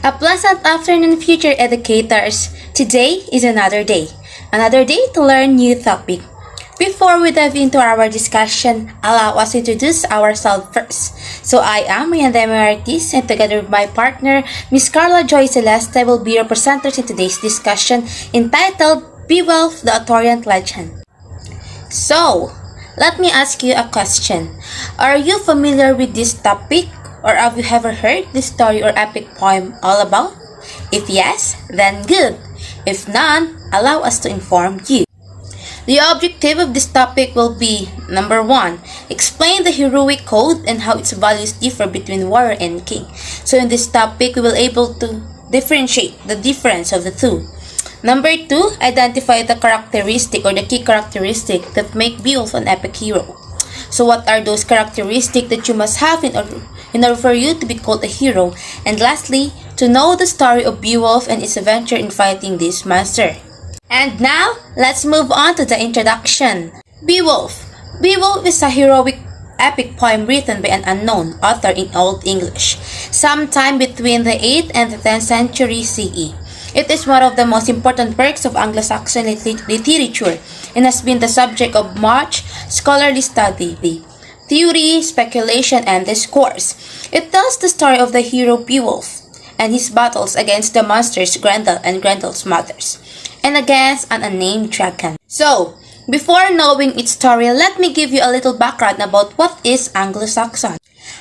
A pleasant afternoon, future educators. Today is another day to learn new topic. Before we dive into our discussion, allow us to introduce ourselves first. So I am Rihanna Emeritus, and together with my partner, Miss Carla Joy Celeste, will be your presenters in today's discussion entitled Beowulf, the Authurian Legend. So, let me ask you a question. Are you familiar with this topic? Or have you ever heard this story or epic poem all about? If yes, then good. If none, allow us to inform you. The objective of this topic will be number 1, explain the heroic code and how its values differ between warrior and king. So in this topic, we will able to differentiate the difference of the two. Number 2, identify the characteristic or the key characteristic that make Beowulf an epic hero. So what are those characteristics that you must have in order for you to be called a hero? And lastly, to know the story of Beowulf and its adventure in fighting this monster. And now, let's move on to the introduction. Beowulf. Beowulf is a heroic epic poem written by an unknown author in Old English, sometime between the 8th and the 10th century CE. It is one of the most important works of Anglo-Saxon literature and has been the subject of much scholarly study, theory, speculation, and discourse. It tells the story of the hero Beowulf and his battles against the monsters Grendel and Grendel's mothers, and against an unnamed dragon. So, before knowing its story, let me give you a little background about what is Anglo-Saxon.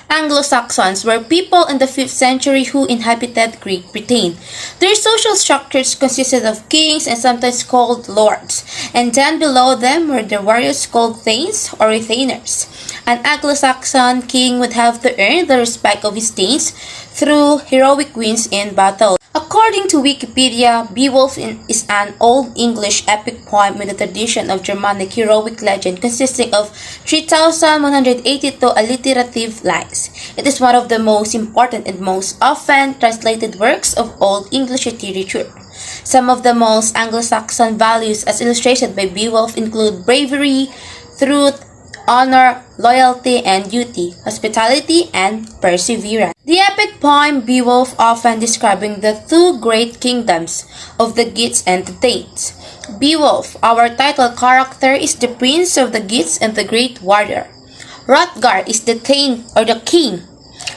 Anglo-Saxons were people in the 5th century who inhabited Great Britain. Their social structures consisted of kings and sometimes called lords, and then below them were the warriors called thanes or retainers. An Anglo-Saxon king would have to earn the respect of his thanes through heroic wins in battle. According to Wikipedia, Beowulf is an Old English epic poem with a tradition of Germanic heroic legend consisting of 3,182 alliterative lines. It is one of the most important and most often translated works of Old English literature. Some of the most Anglo-Saxon values as illustrated by Beowulf include bravery, truth, honor, loyalty and duty, hospitality, and perseverance. The epic poem Beowulf often describing the two great kingdoms of the Geats and the Danes. Beowulf, our title character, is the prince of the Geats and the great warrior. Hrothgar is the Thane or the king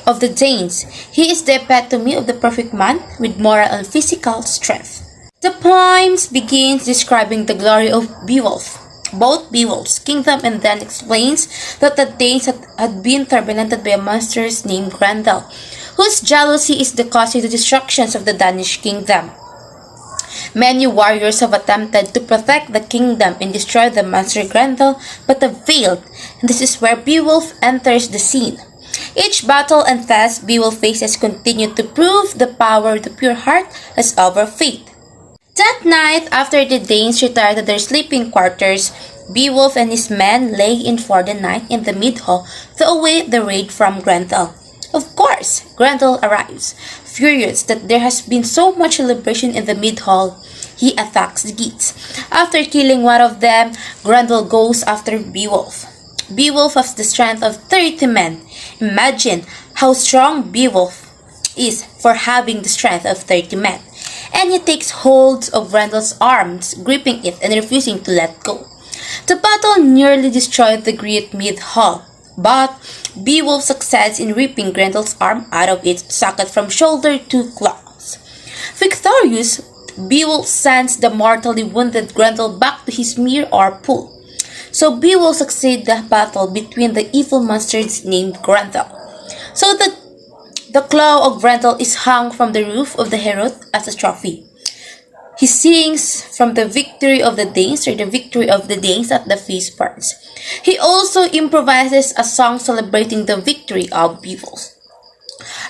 of the Danes. He is the epitome of the perfect man with moral and physical strength. The poem begins describing the glory of Beowulf, both Beowulf's kingdom, and then explains that the Danes had been tormented by a monster named Grendel, whose jealousy is the cause of the destructions of the Danish kingdom. Many warriors have attempted to protect the kingdom and destroy the monster Grendel, but have failed, and this is where Beowulf enters the scene. Each battle and test Beowulf faces continue to prove the power of the pure heart has over fate. That night, after the Danes retired to their sleeping quarters, Beowulf and his men lay in for the night in the mid-hall to await the raid from Grendel. Of course, Grendel arrives. Furious that there has been so much celebration in the mid-hall, he attacks the Geats. After killing one of them, Grendel goes after Beowulf. Beowulf has the strength of 30 men. Imagine how strong Beowulf is for having the strength of 30 men. And he takes hold of Grendel's arms, gripping it and refusing to let go. The battle nearly destroyed the great mid-hall, but Beowulf succeeds in ripping Grendel's arm out of its socket from shoulder to claws. Victorious, Beowulf sends the mortally wounded Grendel back to his mere or pool. So Beowulf succeeds the battle between the evil monsters named Grendel. So the claw of Grendel is hung from the roof of the Heorot as a trophy. He sings from the victory of the Danes or the victory of the Danes at the feast parts. He also improvises a song celebrating the victory of Beowulf.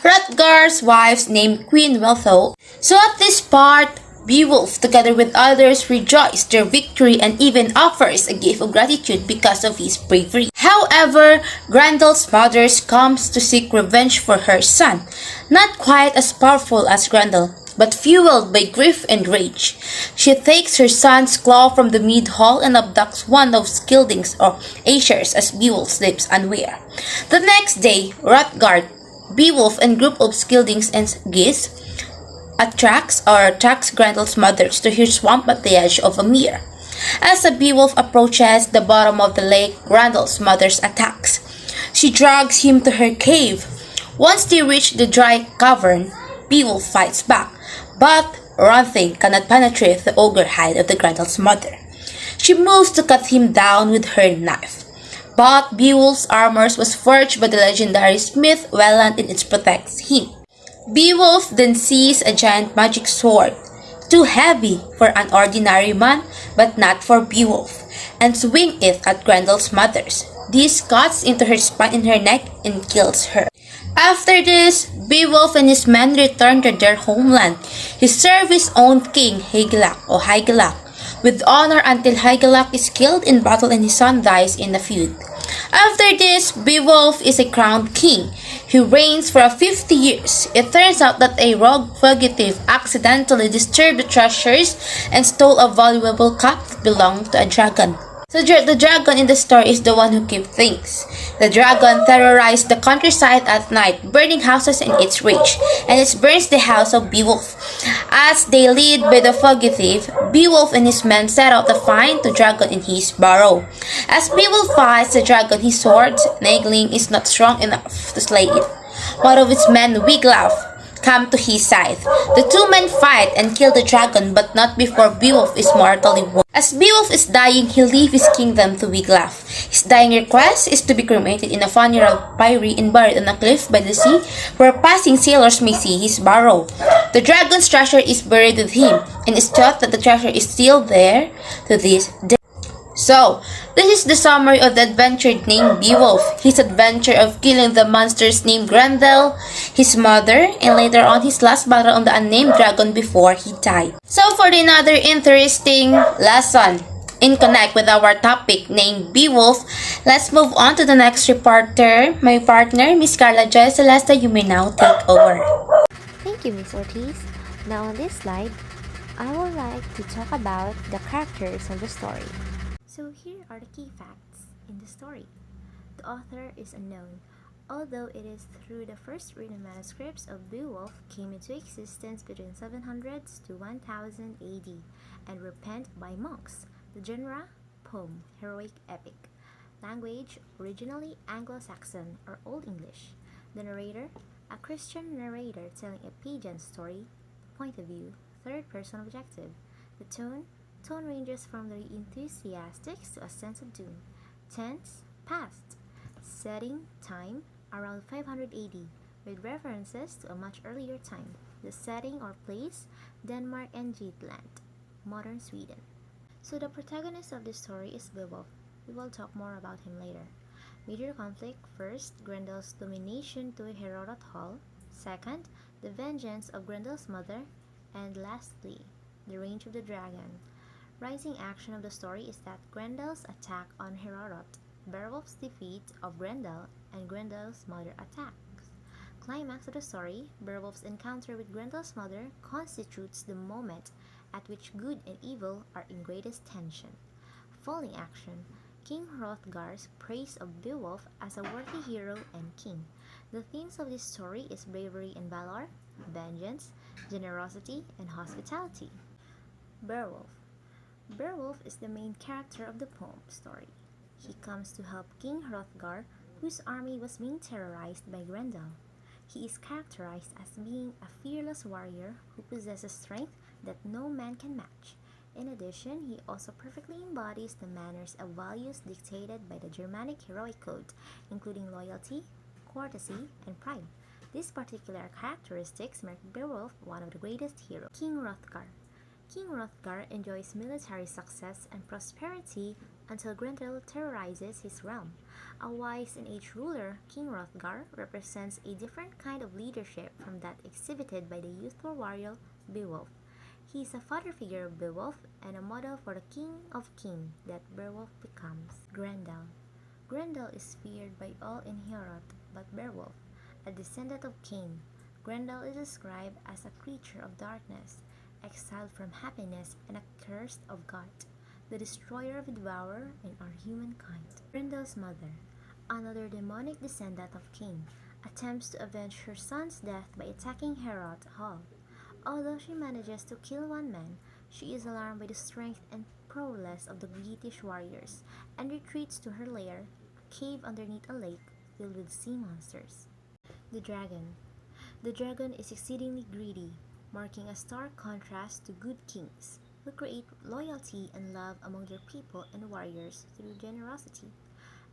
Hrothgar's wife named Queen Wealhtheow. So at this part, Beowulf, together with others, rejoice their victory and even offers a gift of gratitude because of his bravery. However, Grendel's mother comes to seek revenge for her son, not quite as powerful as Grendel, but fueled by grief and rage. She takes her son's claw from the mid-hall and abducts one of Skilding's or Aesir's as Beowulf sleeps unaware. The next day, Hrothgar, Beowulf, and group of Skildings and Geese attracts Grendel's mother to her swamp at the edge of a mere. As the Beowulf approaches the bottom of the lake, Grendel's mother attacks. She drags him to her cave. Once they reach the dry cavern, Beowulf fights back, but Ronthing cannot penetrate the ogre hide of the Grendel's mother. She moves to cut him down with her knife. But Beowulf's armor was forged by the legendary smith Welland and it protects him. Beowulf then sees a giant magic sword, too heavy for an ordinary man but not for Beowulf, and swing it at Grendel's mother. This cuts into her spine and her neck and kills her. After this, Beowulf and his men return to their homeland. He served his own king, Hygelac, with honor until Hygelac is killed in battle and his son dies in a feud. After this, Beowulf is a crowned king. He reigns for 50 years. It turns out that a rogue fugitive accidentally disturbed the treasures and stole a valuable cup that belonged to a dragon. So the dragon in the story is the one who keeps things. The dragon terrorized the countryside at night, burning houses in its rage, and it burns the house of Beowulf. As they lead by the fugitive, Beowulf and his men set out to find the dragon in his burrow. As Beowulf fights the dragon, his sword, Naegling, is not strong enough to slay it. One of his men, Wiglaf, come to his side. The two men fight and kill the dragon, but not before Beowulf is mortally wounded. As Beowulf is dying, he leaves his kingdom to Wiglaf. His dying request is to be cremated in a funeral pyre and buried on a cliff by the sea, where passing sailors may see his burrow. The dragon's treasure is buried with him, and it's thought that the treasure is still there to this day. So, this is the summary of the adventure named Beowulf, his adventure of killing the monsters named Grendel, his mother, and later on his last battle on the unnamed dragon before he died. So for another interesting lesson in connect with our topic named Beowulf, let's move on to the next reporter, my partner, Miss Carla Joy Celeste. You may now take over. Thank you, Miss Ortiz. Now on this slide, I would like to talk about the characters of the story. So here are the key facts in the story. The author is unknown, although it is through the first written manuscripts of Beowulf came into existence between 700s to 1000 AD and were penned by monks. The genre, poem, heroic epic. Language, originally Anglo-Saxon or Old English. The narrator, a Christian narrator telling a pagan story. Point of view, third-person objective. The tone ranges from the enthusiastic to a sense of doom. Tense, past. Setting, time, around 500 AD, with references to a much earlier time. The setting or place, Denmark and Jutland, modern Sweden. So the protagonist of this story is Beowulf. We will talk more about him later. Major conflict, first, Grendel's domination to Herodot Hall. Second, the vengeance of Grendel's mother. And lastly, the range of the dragon. Rising action of the story is that Grendel's attack on Herodot, Beowulf's defeat of Grendel, and Grendel's mother attacks. Climax of the story, Beowulf's encounter with Grendel's mother constitutes the moment at which good and evil are in greatest tension. Falling action, King Hrothgar's praise of Beowulf as a worthy hero and king. The themes of this story is bravery and valor, vengeance, generosity, and hospitality. Beowulf. Beowulf is the main character of the poem story. He comes to help King Hrothgar, whose army was being terrorized by Grendel. He is characterized as being a fearless warrior who possesses strength that no man can match. In addition, he also perfectly embodies the manners and values dictated by the Germanic heroic code, including loyalty, courtesy, and pride. These particular characteristics make Beowulf one of the greatest heroes. King Hrothgar. King Hrothgar enjoys military success and prosperity until Grendel terrorizes his realm. A wise and aged ruler, King Hrothgar represents a different kind of leadership from that exhibited by the youthful warrior Beowulf. He is a father figure of Beowulf and a model for the king of kings that Beowulf becomes. Grendel. Grendel is feared by all in Heorot but Beowulf, a descendant of Cain. Grendel is described as a creature of darkness, exiled from happiness and accursed of God, the destroyer of the devourer and our humankind. Grendel's mother, another demonic descendant of Cain, attempts to avenge her son's death by attacking Herodot Hall. Although she manages to kill one man, she is alarmed by the strength and prowess of the British warriors and retreats to her lair, a cave underneath a lake filled with sea monsters. The dragon. The dragon is exceedingly greedy, marking a stark contrast to good kings, who create loyalty and love among their people and warriors through generosity.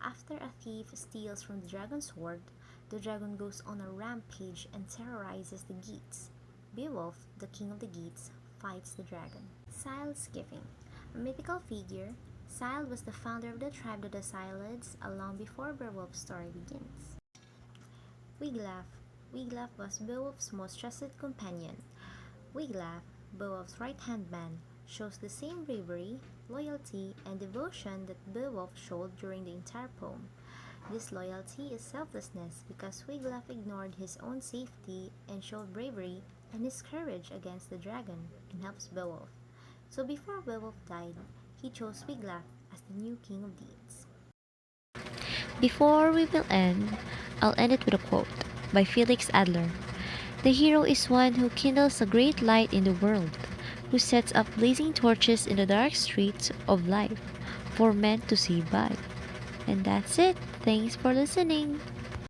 After a thief steals from the dragon's hoard, the dragon goes on a rampage and terrorizes the Geats. Beowulf, the king of the Geats, fights the dragon. Scyld's Giving. A mythical figure, Scyld was the founder of the tribe of the Scylids long before Beowulf's story begins. Wiglaf. Wiglaf was Beowulf's most trusted companion. Wiglaf, Beowulf's right-hand man, shows the same bravery, loyalty, and devotion that Beowulf showed during the entire poem. This loyalty is selflessness because Wiglaf ignored his own safety and showed bravery and his courage against the dragon and helps Beowulf. So before Beowulf died, he chose Wiglaf as the new king of Deeds. Before we will end, I'll end it with a quote by Felix Adler. The hero is one who kindles a great light in the world, who sets up blazing torches in the dark streets of life for men to see by. And that's it. Thanks for listening.